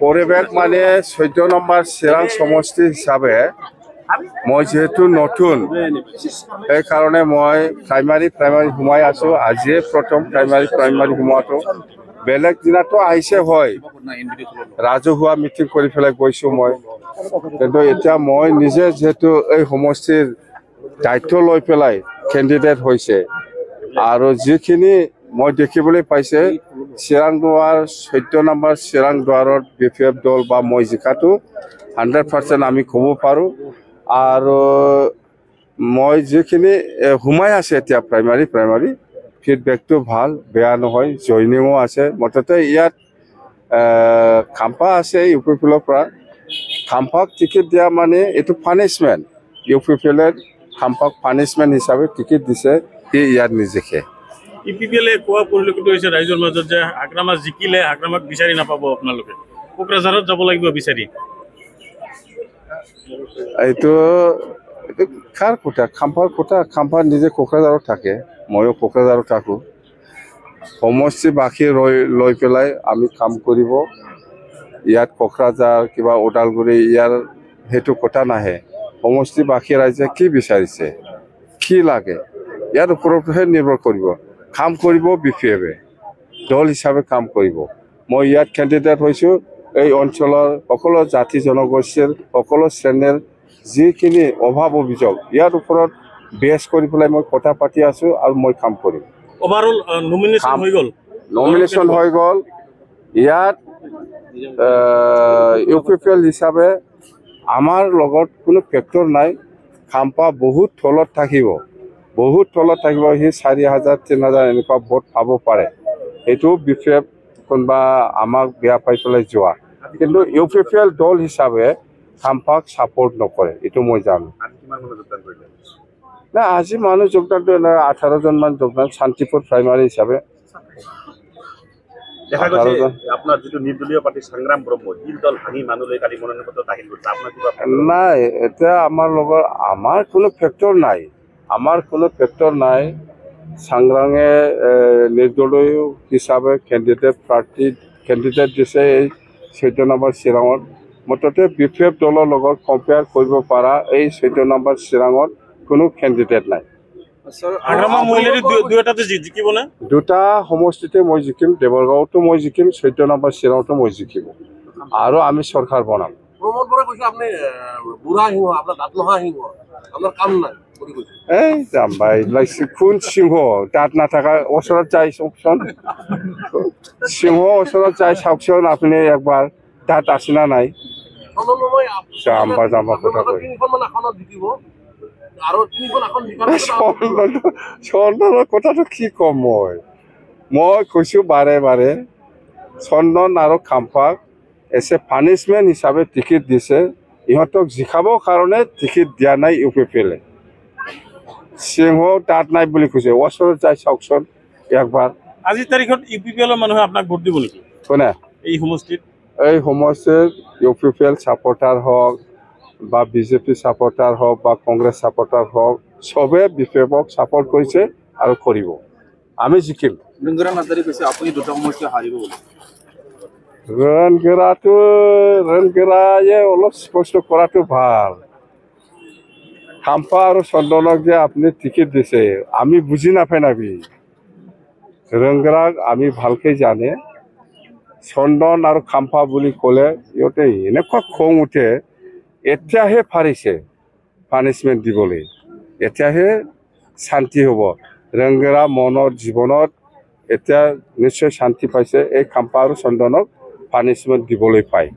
পৰিৱেশ মানে 14 নম্বৰ চিৰাং সমষ্টি হিচাপে মই যেহেতু নতুন সেইকাৰণে মই প্ৰাইমাৰী সোমাই আছো। আজিয়ে প্ৰথম প্ৰাইমাৰী সোমোৱাটো। বেলেগ দিনাতো আহিছে হয়, ৰাজহুৱা মিটিং কৰি পেলাই গৈছো মই। কিন্তু এতিয়া মই নিজে যেহেতু এই সমষ্টিৰ দায়িত্ব লৈ পেলাই কেণ্ডিডেট হৈছে আৰু যিখিনি মই দেখিবলৈ পাইছে চিৰাং দুৱাৰ 14 নম্বৰ চিৰাং দুৱাৰত BPF দল বা মই জিকাটো 100% আমি ক'ব পাৰোঁ। আৰু মই যিখিনি সোমাই আছে এতিয়া প্ৰাইমাৰী ফিডবেকটো ভাল, বেয়া নহয়, জইনিঙো আছে। মুঠতে ইয়াত খাম্পা আছে UPPৰ পৰা। খাম্পাক টিকেট দিয়া মানে এইটো পানিছমেণ্ট। UPPৰ খাম্পাক পানিছমেণ্ট হিচাপে টিকেট দিছে, সি ইয়াত নিজিকে। UPPলে কোৱা পৰিলক্ষিত হৈছে ৰাইজৰ মাজত যে হাগ্ৰামা জিকিলে হাগ্ৰামাক বিচাৰি নাপাব, আপোনালোকে কোকৰাঝাৰত যাব লাগিব বিচাৰি। এইটো কাৰ কথা? খাম্পাৰ কথা। খাম্পা নিজে কোকৰাঝাৰত থাকে, ময়ো কোকৰাঝাৰত থাকোঁ। সমষ্টিবাসী লৈ পেলাই আমি কাম কৰিব। ইয়াত কোকৰাঝাৰ কিবা ওদালগুৰি ইয়াৰ সেইটো কথা নাহে। সমষ্টিবাসী ৰাইজে কি বিচাৰিছে, কি লাগে, ইয়াৰ ওপৰতহে নিৰ্ভৰ কৰিব। কাম কৰিব BPFে, দল হিচাপে কাম কৰিব। মই ইয়াত কেণ্ডিডেট হৈছোঁ। এই অঞ্চলৰ সকলো জাতি জনগোষ্ঠীৰ সকলো শ্ৰেণীৰ যিখিনি অভাৱ অভিযোগ ইয়াৰ ওপৰত বেছ কৰি পেলাই মই কথা পাতি আছোঁ আৰু মই কাম কৰিম। অভাৰঅল নমিনেশ্যন হৈ গ'ল। ইয়াত UPPL হিচাপে আমাৰ লগত কোনো ফেক্টৰ নাই। খাম্পা বহুত তলত থাকিব, সি 4,000 3,000 এনেকুৱা ভোট পাব পাৰে। এইটো BPF কোনোবা আমাক বেয়া পাই পেলাই যোৱা, কিন্তু UPPL দল হিচাপে খাম্পাক ছাপোৰ্ট নকৰে, এইটো মই জানো। না আজি মানুহ যোগদানটো 18জন মান যোগদান শান্তিপুৰ প্ৰাইমাৰী হিচাপে। দেখা গৈছে আপোনাৰ যিটো নিৰ্দলীয় প্ৰাৰ্থী সংগ্ৰাম ব্ৰহ্ম দল ভাঙি মানুহলৈ কালি মনোনয়ন পত্ৰ দাখিল কৰিছে, আপোনাৰ কিবা নাই? এতিয়া আমাৰ কোনো ফেক্টৰ নাই। সংগ্ৰামে নিৰ্দলীয় হিচাপে কেণ্ডিডেট দিছে এই 14 নম্বৰ চিৰাঙত। মুঠতে BPF দলৰ লগত কম্পেয়াৰ কৰিব পৰা এই 14 নম্বৰ চিৰাঙত কোনো কেণ্ডিডেট নাই। দুটা সমষ্টিতে মই জিকিম, দেৱৰগাঁৱতো মই জিকিম, 14 নম্বৰ চিৰাঙতো মই জিকিম আৰু আমি চৰকাৰ বনাম। এই যাম ভাই, কোন সিংহ তাত নাথাকা ওচৰত যাই চাওকচোন, সিংহ ওচৰত যাই চাওকচোন আপুনি একবাৰ, তাত আছে না নাই? যাম কথা কৈ চন্দনৰ কথাটো কি ক'ম? মই কৈছোঁ বাৰে চন্দন আৰু খাম্পাক পানিছমেণ্ট হিচাপে টিকেট দিছে। ইহঁতক জিকাবৰ কাৰণে টিকেট দিয়া নাই UPPলে। সিংহ তাত নাই বুলি কৈছে, ওচৰত যাই চাওকচোন একবাৰ। আজিৰ তাৰিখত UPPলৰ মানুহে আপোনাক ভোট দিব নেকি? কোনে? এই সমষ্টিত UPPL ছাপৰ্টাৰ হওক বা BJP ছাপৰ্টাৰ হওক বা কংগ্ৰেছ ছাপৰ্টাৰ হওক, চবে BPFক ছাপৰ্ট কৰিছে আৰু কৰিব। আমি জিকিম। ৰণগেৰায়ে অলপ স্পষ্ট কৰাটো ভাল। খাম্পা আৰু চন্দনক যে আপুনি টিকেট দিছে, আমি বুজি নাপাবি। ৰণগেৰাক আমি ভালকৈ জানে। চন্দন আৰু খাম্পা বুলি ক'লে ইহঁতে এনেকুৱা খং উঠে। এতিয়াহে পাৰিছে পানিছমেণ্ট দিবলৈ, এতিয়াহে শান্তি হ'ব। ৰণগেৰা মনৰ জীৱনত এতিয়া নিশ্চয় শান্তি পাইছে। এই খাম্পা আৰু চন্দনক পানিছমেণ্ট দিবলৈ পায়।